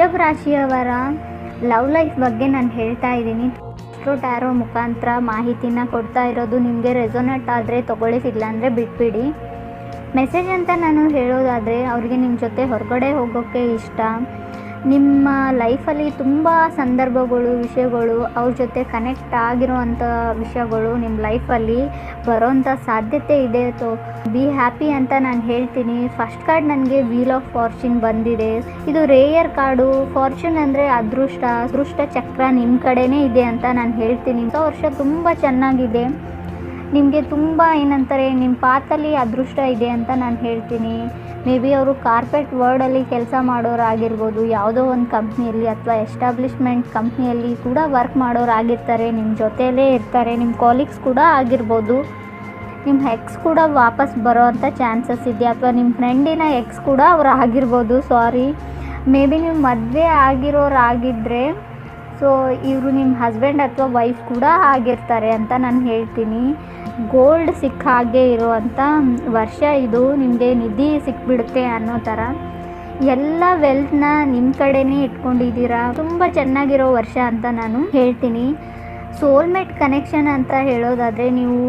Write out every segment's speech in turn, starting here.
ವೃಷಭ ರಾಶಿಯವರ love life ಬಗ್ಗೆ ನಾನು ಹೇಳ್ತಾ ಇದ್ದೀನಿ. ಟ್ಯಾರೋ ಮುಖಾಂತರ ಮಾಹಿತಿನ ಕೊಡ್ತಾ ಇರೋದು. ನಿಮಗೆ ರೆಸೊನೇಟ್ ಆದರೆ ತೊಗೊಳ್ಳಿ, ಇಲ್ಲಾಂದರೆ ಬಿಟ್ಬಿಡಿ. ಮೆಸೇಜ್ ಅಂತ ನಾನು ಹೇಳೋದಾದರೆ, ಅವ್ರಿಗೆ ನಿಮ್ಮ ಜೊತೆ ಹೊರಗಡೆ ಹೋಗೋಕ್ಕೆ ಇಷ್ಟ, ನಿಮ್ಮ ಲೈಫಲ್ಲಿ ತುಂಬ ಸಂದರ್ಭಗಳು, ವಿಷಯಗಳು, ಅವ್ರ ಜೊತೆ ಕನೆಕ್ಟ್ ಆಗಿರೋವಂಥ ವಿಷಯಗಳು ನಿಮ್ಮ ಲೈಫಲ್ಲಿ ಬರೋವಂಥ ಸಾಧ್ಯತೆ ಇದೆ. ಸೊ ಬಿ ಹ್ಯಾಪಿ ಅಂತ ನಾನು ಹೇಳ್ತೀನಿ. ಫಸ್ಟ್ ಕಾರ್ಡ್ ನನಗೆ ವೀಲ್ ಆಫ್ ಫಾರ್ಚೂನ್ ಬಂದಿದೆ. ಇದು ರೇಯರ್ ಕಾರ್ಡು. ಫಾರ್ಚೂನ್ ಅಂದರೆ ಅದೃಷ್ಟ ಚಕ್ರ ನಿಮ್ಮ ಕಡೆನೇ ಇದೆ ಅಂತ ನಾನು ಹೇಳ್ತೀನಿ. ಹೊಸ ವರ್ಷ ತುಂಬ ಚೆನ್ನಾಗಿದೆ. ನಿಮಗೆ ತುಂಬ ಏನಂತಾರೆ, ನಿಮ್ಮ ಪಾತಲ್ಲಿ ಅದೃಷ್ಟ ಇದೆ ಅಂತ ನಾನು ಹೇಳ್ತೀನಿ. ಮೇ ಬಿ ಅವರು ಕಾರ್ಪೊರೇಟ್ ವರ್ಲ್ಡಲ್ಲಿ ಕೆಲಸ ಮಾಡೋರಾಗಿರ್ಬೋದು, ಯಾವುದೋ ಒಂದು ಕಂಪ್ನಿಯಲ್ಲಿ ಅಥವಾ ಎಸ್ಟಾಬ್ಲಿಷ್ಮೆಂಟ್ ಕಂಪ್ನಿಯಲ್ಲಿ ಕೂಡ ವರ್ಕ್ ಮಾಡೋರಾಗಿರ್ತಾರೆ. ನಿಮ್ಮ ಜೊತೆಯಲ್ಲೇ ಇರ್ತಾರೆ. ನಿಮ್ಮ ಕಾಲೀಗ್ಸ್ ಕೂಡ ಆಗಿರ್ಬೋದು. ನಿಮ್ಮ ಎಕ್ಸ್ ಕೂಡ ವಾಪಸ್ ಬರೋ ಅಂಥ ಚಾನ್ಸಸ್ ಇದೆ, ಅಥವಾ ನಿಮ್ಮ ಫ್ರೆಂಡಿನ ಎಕ್ಸ್ ಕೂಡ ಅವರು ಆಗಿರ್ಬೋದು. ಮೇ ಬಿ ನೀವು ಮದುವೆ ಆಗಿರೋರಾಗಿದ್ದರೆ ಸೊ ಇವರು ನಿಮ್ಮ ಹಸ್ಬೆಂಡ್ ಅಥವಾ ವೈಫ್ ಕೂಡ ಆಗಿರ್ತಾರೆ ಅಂತ ನಾನು ಹೇಳ್ತೀನಿ. ಗೋಲ್ಡ್ ಸಿಕ್ಕ ಹಾಗೆ ಇರುವಂಥ ವರ್ಷ ಇದು. ನಿಮಗೆ ನಿಧಿ ಸಿಕ್ಬಿಡುತ್ತೆ ಅನ್ನೋ ಥರ ಎಲ್ಲ ವೆಲ್ತ್ನ ನಿಮ್ಮ ಕಡೆನೇ ಇಟ್ಕೊಂಡಿದ್ದೀರಾ. ತುಂಬ ಚೆನ್ನಾಗಿರೋ ವರ್ಷ ಅಂತ ನಾನು ಹೇಳ್ತೀನಿ. ಸೋಲ್ಮೇಟ್ ಕನೆಕ್ಷನ್ ಅಂತ ಹೇಳೋದಾದರೆ, ನೀವು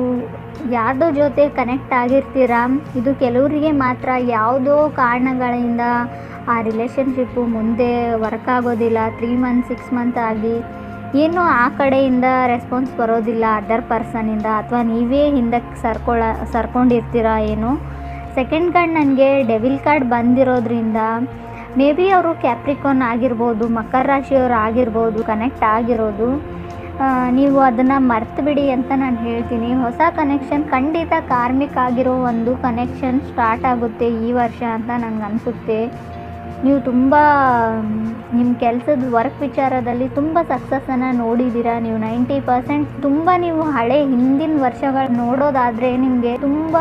ಯಾರ್ದೋ ಜೊತೆ ಕನೆಕ್ಟ್ ಆಗಿರ್ತೀರಾ. ಇದು ಕೆಲವರಿಗೆ ಮಾತ್ರ. ಯಾವುದೋ ಕಾರಣಗಳಿಂದ ಆ ರಿಲೇಷನ್ಶಿಪ್ಪು ಮುಂದೆ ವರ್ಕ್ ಆಗೋದಿಲ್ಲ. 3 ಮಂತ್ 6 ಮಂತ್ ಆಗಿ ಏನೋ ಆ ಕಡೆಯಿಂದ ರೆಸ್ಪಾನ್ಸ್ ಬರೋದಿಲ್ಲ ಅದರ್ ಪರ್ಸನಿಂದ, ಅಥವಾ ನೀವೇ ಹಿಂದಕ್ಕೆ ಸರ್ಕೊಂಡಿರ್ತೀರ ಏನೋ. ಸೆಕೆಂಡ್ ಕಾರ್ಡ್ ನನಗೆ ಡೆವಿಲ್ ಕಾರ್ಡ್ ಬಂದಿರೋದ್ರಿಂದ ಮೇ ಬಿ ಅವರು ಕ್ಯಾಪ್ರಿಕಾನ್ ಆಗಿರ್ಬೋದು, ಮಕರ ರಾಶಿಯವರು ಆಗಿರ್ಬೋದು ಕನೆಕ್ಟ್ ಆಗಿರೋದು. ನೀವು ಅದನ್ನು ಮರ್ತು ಬಿಡಿ ಅಂತ ನಾನು ಹೇಳ್ತೀನಿ. ಹೊಸ ಕನೆಕ್ಷನ್ ಖಂಡಿತ ಕಾರ್ಮಿಕ ಆಗಿರೋ ಒಂದು ಕನೆಕ್ಷನ್ ಸ್ಟಾರ್ಟ್ ಆಗುತ್ತೆ ಈ ವರ್ಷ ಅಂತ ನನಗನ್ಸುತ್ತೆ. ನೀವು ತುಂಬ ನಿಮ್ಮ ಕೆಲಸದ ವರ್ಕ್ ವಿಚಾರದಲ್ಲಿ ತುಂಬ ಸಕ್ಸಸ್ಸನ್ನು ನೋಡಿದ್ದೀರಾ. ನೀವು 90% ತುಂಬ ನೀವು ಹಿಂದಿನ ವರ್ಷಗಳು ನೋಡೋದಾದರೆ ನಿಮಗೆ ತುಂಬ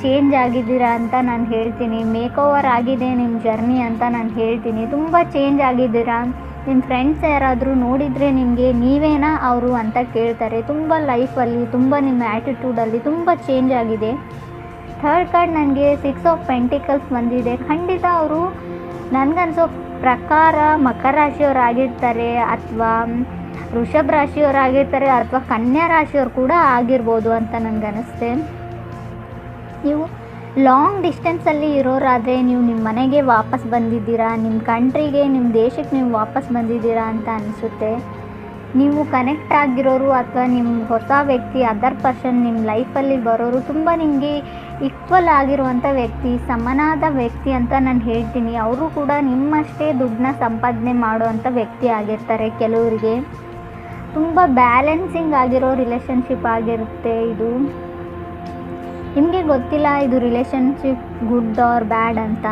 ಚೇಂಜ್ ಆಗಿದ್ದೀರಾ ಅಂತ ನಾನು ಹೇಳ್ತೀನಿ. ಮೇಕ್ ಓವರ್ ಆಗಿದೆ ನಿಮ್ಮ ಜರ್ನಿ ಅಂತ ನಾನು ಹೇಳ್ತೀನಿ. ತುಂಬ ಚೇಂಜ್ ಆಗಿದ್ದೀರಾ. ನಿಮ್ಮ ಫ್ರೆಂಡ್ಸ್ ಯಾರಾದರೂ ನೋಡಿದರೆ ನಿಮಗೆ ನೀವೇನಾ ಅವರು ಅಂತ ಕೇಳ್ತಾರೆ. ತುಂಬ ಲೈಫಲ್ಲಿ, ತುಂಬ ನಿಮ್ಮ ಆ್ಯಟಿಟ್ಯೂಡಲ್ಲಿ ತುಂಬ ಚೇಂಜ್ ಆಗಿದೆ. ಥರ್ಡ್ ಕಾರ್ಡ್ ನನಗೆ 6 ಆಫ್ ಪೆಂಟಿಕಲ್ಸ್ ಬಂದಿದೆ. ಖಂಡಿತ ಅವರು ನನಗನ್ಸೋ ಪ್ರಕಾರ ಮಕರ ರಾಶಿಯವರಾಗಿರ್ತಾರೆ, ಅಥವಾ ವೃಷಭ ರಾಶಿಯವರಾಗಿರ್ತಾರೆ, ಅಥವಾ ಕನ್ಯಾ ರಾಶಿಯವರು ಕೂಡ ಆಗಿರ್ಬೋದು ಅಂತ ನನಗನ್ನಿಸುತ್ತೆ. ನೀವು ಲಾಂಗ್ ಡಿಸ್ಟೆನ್ಸಲ್ಲಿ ಇರೋರಾದರೆ ನೀವು ನಿಮ್ಮ ಮನೆಗೆ ವಾಪಸ್ ಬಂದಿದ್ದೀರಾ, ನಿಮ್ಮ ಕಂಟ್ರಿಗೆ, ನಿಮ್ಮ ದೇಶಕ್ಕೆ ನೀವು ವಾಪಸ್ ಬಂದಿದ್ದೀರಾ ಅಂತ ಅನಿಸುತ್ತೆ. ನೀವು ಕನೆಕ್ಟ್ ಆಗಿರೋರು ಅಥವಾ ನಿಮ್ಮ ಹೊಸ ವ್ಯಕ್ತಿ, ಅದರ್ ಪರ್ಸನ್ ನಿಮ್ಮ ಲೈಫಲ್ಲಿ ಬರೋರು ತುಂಬ ನಿಮಗೆ ಈಕ್ವಲ್ ಆಗಿರುವಂಥ ವ್ಯಕ್ತಿ, ಸಮನಾದ ವ್ಯಕ್ತಿ ಅಂತ ನಾನು ಹೇಳ್ತೀನಿ. ಅವರು ಕೂಡ ನಿಮ್ಮಷ್ಟೇ ದುಡ್ಡನ್ನ ಸಂಪಾದನೆ ಮಾಡುವಂಥ ವ್ಯಕ್ತಿ ಆಗಿರ್ತಾರೆ. ಕೆಲವರಿಗೆ ತುಂಬ ಬ್ಯಾಲೆನ್ಸಿಂಗ್ ಆಗಿರೋ ರಿಲೇಷನ್ಶಿಪ್ ಆಗಿರುತ್ತೆ ಇದು. ನಿಮಗೆ ಗೊತ್ತಿಲ್ಲ ಇದು ರಿಲೇಷನ್ಶಿಪ್ ಗುಡ್ ಆರ್ ಬ್ಯಾಡ್ ಅಂತ.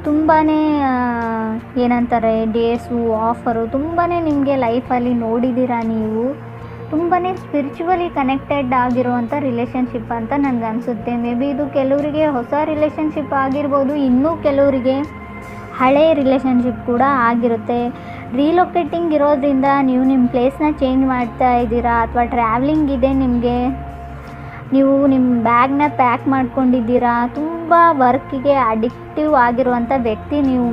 ತುಂಬಾ ಏನಂತಾರೆ, ಡೇಸು, ಆಫರು ತುಂಬಾ ನಿಮಗೆ ಲೈಫಲ್ಲಿ ನೋಡಿದ್ದೀರಾ. ನೀವು ತುಂಬಾ ಸ್ಪಿರಿಚುವಲಿ ಕನೆಕ್ಟೆಡ್ ಆಗಿರುವಂಥ ರಿಲೇಷನ್ಶಿಪ್ ಅಂತ ನನಗನ್ಸುತ್ತೆ. ಮೇ ಬಿ ಇದು ಕೆಲವರಿಗೆ ಹೊಸ ರಿಲೇಷನ್ಶಿಪ್ ಆಗಿರ್ಬೋದು, ಇನ್ನೂ ಕೆಲವರಿಗೆ ಹಳೆ ರಿಲೇಷನ್ಶಿಪ್ ಕೂಡ ಆಗಿರುತ್ತೆ. ರೀಲೊಕೇಟಿಂಗ್ ಇರೋದ್ರಿಂದ ನೀವು ನಿಮ್ಮ ಪ್ಲೇಸ್ನ ಚೇಂಜ್ ಮಾಡ್ತಾ ಇದ್ದೀರಾ, ಅಥವಾ ಟ್ರಾವೆಲಿಂಗ್ ಇದೆ ನಿಮಗೆ, ನೀವು ನಿಮ್ಮ ಬ್ಯಾಗ್ನ ಪ್ಯಾಕ್ ಮಾಡ್ಕೊಂಡಿದ್ದೀರಾ. ತುಂಬ ವರ್ಕಿಗೆ ಅಡಿಕ್ಟಿವ್ ಆಗಿರುವಂಥ ವ್ಯಕ್ತಿ ನೀವು.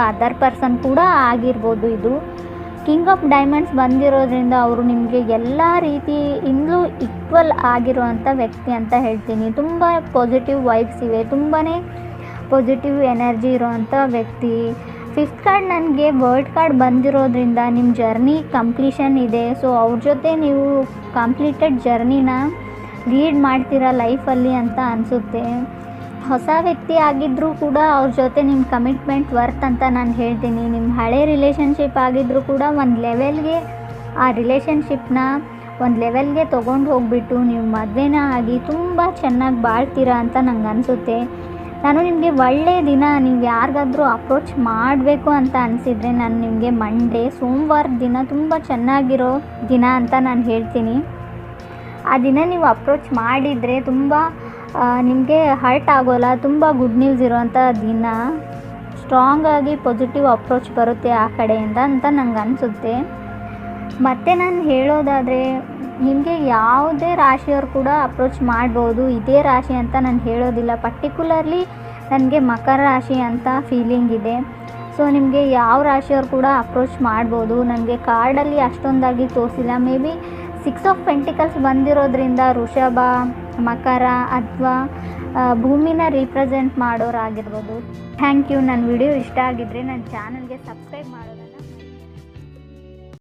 ಅದರ್ ಪರ್ಸನ್ ಕೂಡ ಆಗಿರ್ಬೋದು. ಇದು ಕಿಂಗ್ ಆಫ್ ಡೈಮಂಡ್ಸ್ ಬಂದಿರೋದ್ರಿಂದ ಅವರು ನಿಮಗೆ ಎಲ್ಲ ರೀತಿಯಿಂದಲೂ ಈಕ್ವಲ್ ಆಗಿರುವಂಥ ವ್ಯಕ್ತಿ ಅಂತ ಹೇಳ್ತೀನಿ. ತುಂಬ ಪಾಸಿಟಿವ್ ವೈಬ್ಸ್ ಇವೆ, ತುಂಬಾ ಪಾಸಿಟಿವ್ ಎನರ್ಜಿ ಇರೋವಂಥ ವ್ಯಕ್ತಿ. 5th ಕಾರ್ಡ್ ನನಗೆ ವರ್ಲ್ಡ್ ಕಾರ್ಡ್ ಬಂದಿರೋದ್ರಿಂದ ನಿಮ್ಮ ಜರ್ನಿ ಕಂಪ್ಲೀಷನ್ ಇದೆ. ಸೊ ಅವ್ರ ಜೊತೆ ನೀವು ಕಂಪ್ಲೀಟೆಡ್ ಜರ್ನಿನ ಲೀಡ್ ಮಾಡ್ತೀರಾ ಲೈಫಲ್ಲಿ ಅಂತ ಅನಿಸುತ್ತೆ. ಹೊಸ ವ್ಯಕ್ತಿ ಆಗಿದ್ದರೂ ಕೂಡ ಅವ್ರ ಜೊತೆ ನಿಮ್ಮ ಕಮಿಟ್ಮೆಂಟ್ ವರ್ತ್ ಅಂತ ನಾನು ಹೇಳ್ತೀನಿ. ನಿಮ್ಮ ಹಳೆ ರಿಲೇಷನ್ಶಿಪ್ ಆಗಿದ್ದರೂ ಕೂಡ ಒಂದು ಲೆವೆಲ್ಗೆ ಆ ರಿಲೇಷನ್ಶಿಪ್ನ ಒಂದು ಲೆವೆಲ್ಗೆ ತೊಗೊಂಡು ಹೋಗಿಬಿಟ್ಟು ನೀವು ಮದುವೆನ ಆಗಿ ತುಂಬ ಚೆನ್ನಾಗಿ ಬಾಳ್ತೀರಾ ಅಂತ ನಂಗೆ ಅನಿಸುತ್ತೆ. ನಾನು ನಿಮಗೆ ಒಳ್ಳೆಯ ದಿನ, ನೀವು ಯಾರಿಗಾದ್ರೂ ಅಪ್ರೋಚ್ ಮಾಡಬೇಕು ಅಂತ ಅನಿಸಿದರೆ ನಾನು ನಿಮಗೆ ಮಂಡೇ, ಸೋಮವಾರದ ದಿನ ತುಂಬ ಚೆನ್ನಾಗಿರೋ ದಿನ ಅಂತ ನಾನು ಹೇಳ್ತೀನಿ. ಆ ದಿನ ನೀವು ಅಪ್ರೋಚ್ ಮಾಡಿದರೆ ತುಂಬ ನಿಮಗೆ ಹರ್ಟ್ ಆಗೋಲ್ಲ. ತುಂಬ ಗುಡ್ ನ್ಯೂಸ್ ಇರೋವಂಥ ದಿನ. ಸ್ಟ್ರಾಂಗಾಗಿ ಪಾಸಿಟಿವ್ ಅಪ್ರೋಚ್ ಬರುತ್ತೆ ಆ ಕಡೆಯಿಂದ ಅಂತ ನಂಗೆ ಅನಿಸುತ್ತೆ. ಮತ್ತು ನಾನು ಹೇಳೋದಾದರೆ, ನಿಮಗೆ ಯಾವುದೇ ರಾಶಿಯವರು ಕೂಡ ಅಪ್ರೋಚ್ ಮಾಡ್ಬೋದು. ಇದೇ ರಾಶಿ ಅಂತ ನಾನು ಹೇಳೋದಿಲ್ಲ. ಪರ್ಟಿಕ್ಯುಲರ್ಲಿ ನನಗೆ ಮಕರ ರಾಶಿ ಅಂತ ಫೀಲಿಂಗ್ ಇದೆ. ಸೊ ನಿಮಗೆ ಯಾವ ರಾಶಿಯವ್ರು ಕೂಡ ಅಪ್ರೋಚ್ ಮಾಡ್ಬೋದು. ನನಗೆ ಕಾರ್ಡಲ್ಲಿ ಅಷ್ಟೊಂದಾಗಿ ತೋರಿಸಿಲ್ಲ. ಮೇ ಬಿ 6 ಆಫ್ ಪೆಂಟಿಕಲ್ಸ್ ಬಂದಿರೋದ್ರಿಂದ ವೃಷಭ, ಮಕರ ಅಥವಾ ಭೂಮಿನ ರೀಪ್ರೆಸೆಂಟ್ ಮಾಡೋರಾಗಿರ್ಬೋದು. Thank you. ನನ್ನ ವಿಡಿಯೋ ಇಷ್ಟ ಆಗಿದ್ದರೆ ನನ್ನ ಚಾನಲ್ಗೆ ಸಬ್ಸ್ಕ್ರೈಬ್ ಮಾಡೋದು